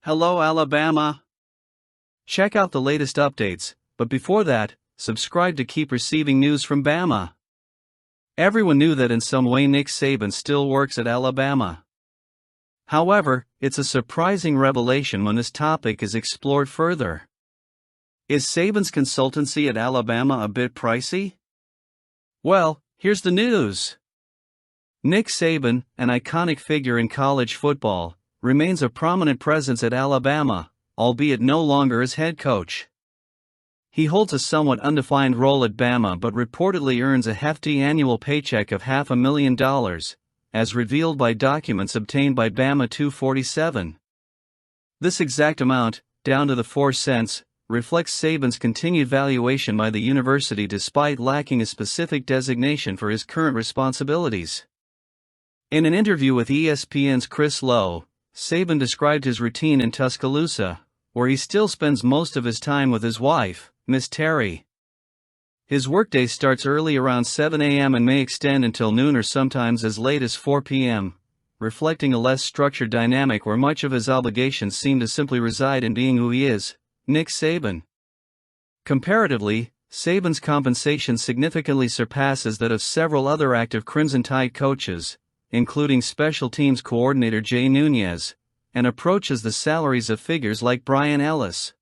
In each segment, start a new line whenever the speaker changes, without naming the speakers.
Hello, Alabama! Check out the latest updates, but before that, subscribe to keep receiving news from Bama. Everyone knew that in some way Nick Sabins still works at Alabama. However, it's a surprising revelation when this topic is explored further. Is Sabins' consultancy at Alabama a bit pricey? Well, here's the news. Nick Saban, an iconic figure in college football, remains a prominent presence at Alabama, albeit no longer as head coach. He holds a somewhat undefined role at Bama but reportedly earns a hefty annual paycheck of $500,000, as revealed by documents obtained by Bama 247. This exact amount, down to the 4 cents, reflects Sabins' continued valuation by the university despite lacking a specific designation for his current responsibilities. In an interview with ESPN's Chris Lowe, Sabin described his routine in Tuscaloosa, where he still spends most of his time with his wife, Miss Terry. His workday starts early around 7 a.m. and may extend until noon or sometimes as late as 4 p.m., reflecting a less structured dynamic where much of his obligations seem to simply reside in being who he is, Nick Saban. Comparatively, Saban's compensation significantly surpasses that of several other active Crimson Tide coaches, including special teams coordinator Jay Nunez, and approaches the salaries of figures like Brian Ellis.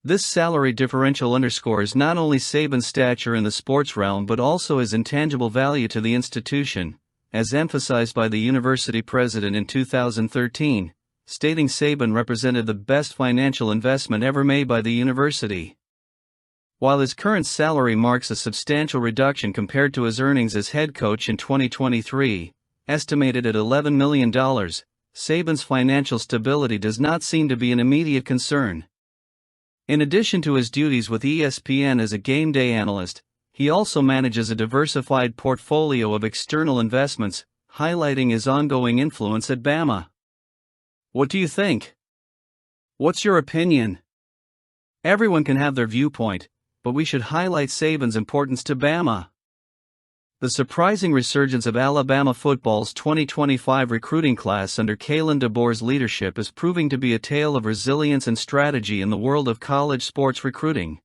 This salary differential underscores not only Saban's stature in the sports realm but also his intangible value to the institution, as emphasized by the university president in 2013, stating Saban represented the best financial investment ever made by the university. While his current salary marks a substantial reduction compared to his earnings as head coach in 2023, estimated at $11 million, Saban's financial stability does not seem to be an immediate concern. In addition to his duties with ESPN as a game day analyst, he also manages a diversified portfolio of external investments, highlighting his ongoing influence at Bama. What do you think? What's your opinion? Everyone can have their viewpoint, but we should highlight Saban's importance to Bama. The surprising resurgence of Alabama football's 2025 recruiting class under Kalen DeBoer's leadership is proving to be a tale of resilience and strategy in the world of college sports recruiting.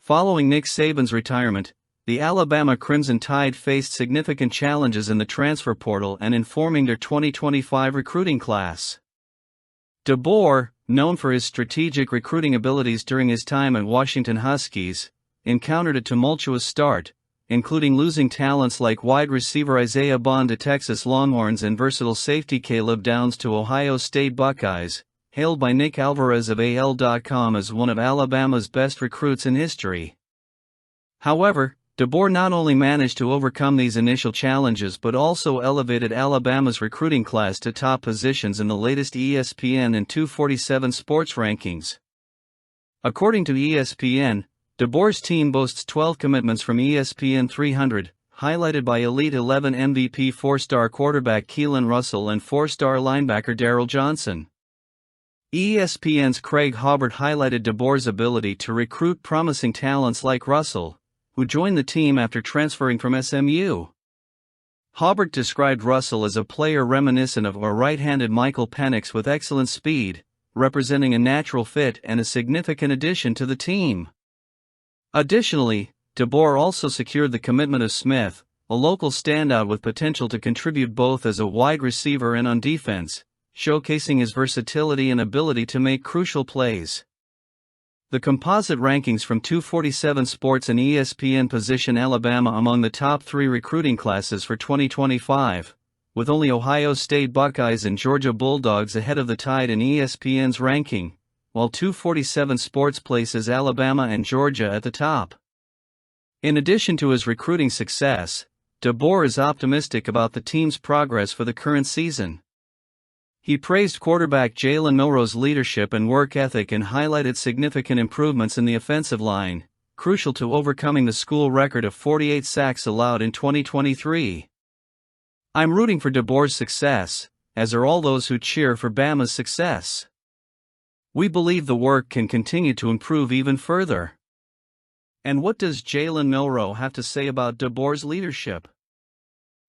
Following Nick Saban's retirement, the Alabama Crimson Tide faced significant challenges in the transfer portal and in forming their 2025 recruiting class. DeBoer, known for his strategic recruiting abilities during his time at Washington Huskies, encountered a tumultuous start, including losing talents like wide receiver Isaiah Bond to Texas Longhorns and versatile safety Caleb Downs to Ohio State Buckeyes, hailed by Nick Alvarez of AL.com as one of Alabama's best recruits in history. However, DeBoer not only managed to overcome these initial challenges but also elevated Alabama's recruiting class to top positions in the latest ESPN and 247 sports rankings. According to ESPN, DeBoer's team boasts 12 commitments from ESPN 300, highlighted by Elite 11 MVP 4-star quarterback Keelan Russell and 4-star linebacker Darryl Johnson. ESPN's Craig Hobart highlighted DeBoer's ability to recruit promising talents like Russell, who joined the team after transferring from SMU. Hobart described Russell as a player reminiscent of a right-handed Michael Penix with excellent speed, representing a natural fit and a significant addition to the team. Additionally, DeBoer also secured the commitment of Smith, a local standout with potential to contribute both as a wide receiver and on defense, showcasing his versatility and ability to make crucial plays. The composite rankings from 247 Sports and ESPN position Alabama among the top 3 recruiting classes for 2025, with only Ohio State Buckeyes and Georgia Bulldogs ahead of the Tide in ESPN's ranking, while 247 Sports places Alabama and Georgia at the top. In addition to his recruiting success, DeBoer is optimistic about the team's progress for the current season. He praised quarterback Jalen Milroe's leadership and work ethic and highlighted significant improvements in the offensive line, crucial to overcoming the school record of 48 sacks allowed in 2023. I'm rooting for DeBoer's success, as are all those who cheer for Bama's success. We believe the work can continue to improve even further. And what does Jalen Milroe have to say about DeBoer's leadership?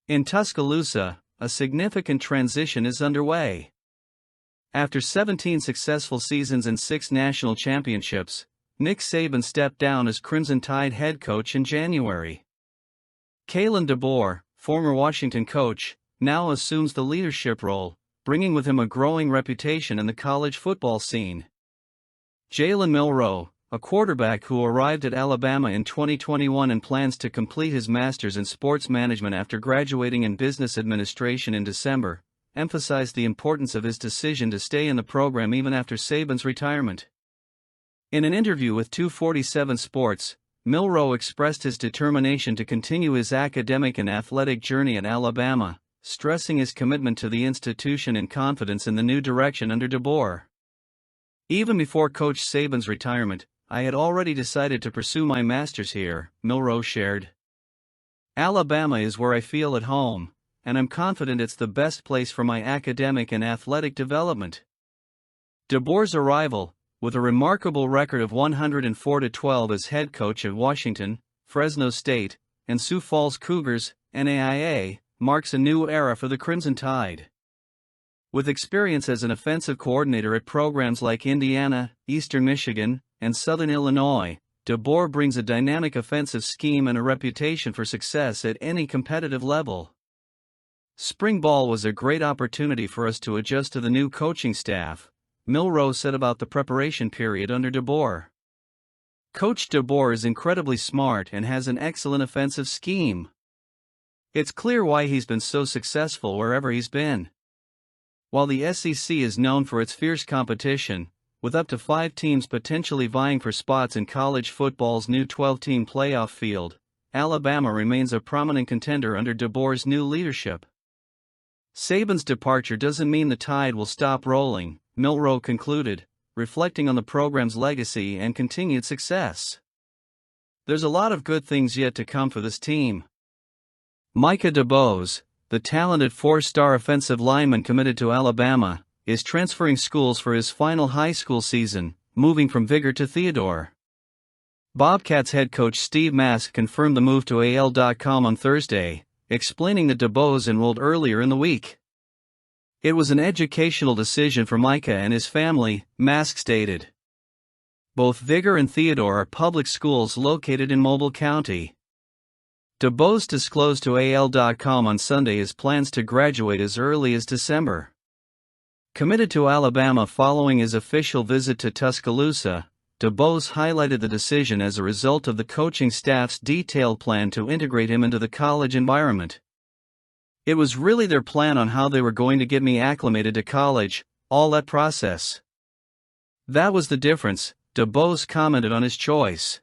In Tuscaloosa, a significant transition is underway. After 17 successful seasons and 6 national championships, Nick Saban stepped down as Crimson Tide head coach in January. Kalen DeBoer, former Washington coach, now assumes the leadership role, bringing with him a growing reputation in the college football scene. Jalen Milroe, a quarterback who arrived at Alabama in 2021 and plans to complete his master's in sports management after graduating in business administration in December, emphasized the importance of his decision to stay in the program even after Saban's retirement. In an interview with 247 Sports, Milroe expressed his determination to continue his academic and athletic journey at Alabama, stressing his commitment to the institution and confidence in the new direction under DeBoer. Even before Coach Saban's retirement, I had already decided to pursue my master's here, Milroe shared. Alabama is where I feel at home, and I'm confident it's the best place for my academic and athletic development. DeBoer's arrival, with a remarkable record of 104-12 as head coach at Washington, Fresno State, and Sioux Falls Cougars, NAIA, marks a new era for the Crimson Tide. With experience as an offensive coordinator at programs like Indiana, Eastern Michigan, and Southern Illinois, DeBoer brings a dynamic offensive scheme and a reputation for success at any competitive level. Spring ball was a great opportunity for us to adjust to the new coaching staff, Milroe said about the preparation period under DeBoer. Coach DeBoer is incredibly smart and has an excellent offensive scheme. It's clear why he's been so successful wherever he's been. While the SEC is known for its fierce competition, with up to 5 teams potentially vying for spots in college football's new 12-team playoff field, Alabama remains a prominent contender under DeBoer's new leadership. Saban's departure doesn't mean the tide will stop rolling, Milroe concluded, reflecting on the program's legacy and continued success. There's a lot of good things yet to come for this team. Micah DeBose, the talented 4-star offensive lineman committed to Alabama, is transferring schools for his final high school season, moving from Vigor to Theodore. Bobcats head coach Steve Mask confirmed the move to AL.com on Thursday, explaining that DeBose enrolled earlier in the week. It was an educational decision for Micah and his family, Mask stated. Both Vigor and Theodore are public schools located in Mobile County. DeBose disclosed to AL.com on Sunday his plans to graduate as early as December. Committed to Alabama following his official visit to Tuscaloosa, DeBose highlighted the decision as a result of the coaching staff's detailed plan to integrate him into the college environment. It was really their plan on how they were going to get me acclimated to college, all that process. That was the difference, DeBose commented on his choice.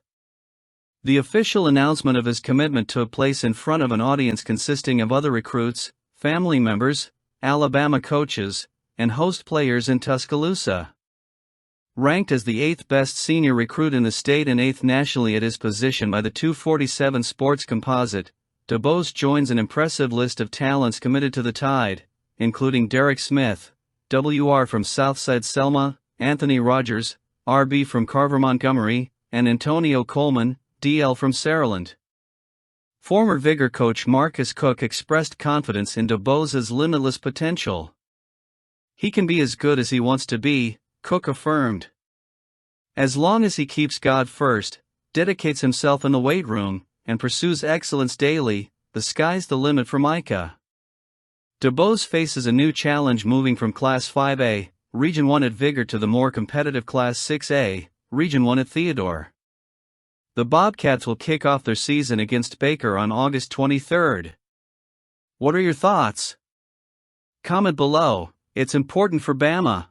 The official announcement of his commitment took place in front of an audience consisting of other recruits, family members, Alabama coaches, and host players in Tuscaloosa. Ranked as the 8th best senior recruit in the state and 8th nationally at his position by the 247 Sports Composite, DeBose joins an impressive list of talents committed to the Tide, including Derek Smith, WR from Southside Selma, Anthony Rogers, RB from Carver Montgomery, and Antonio Coleman, DL from Saraland. Former Vigor coach Marcus Cook expressed confidence in DeBose's limitless potential. He can be as good as he wants to be, Cook affirmed. As long as he keeps God first, dedicates himself in the weight room, and pursues excellence daily, the sky's the limit for Micah. DeBose faces a new challenge moving from Class 5A, Region 1 at Vigor to the more competitive Class 6A, Region 1 at Theodore. The Bobcats will kick off their season against Baker on August 23. What are your thoughts? Comment below. It's important for Bama.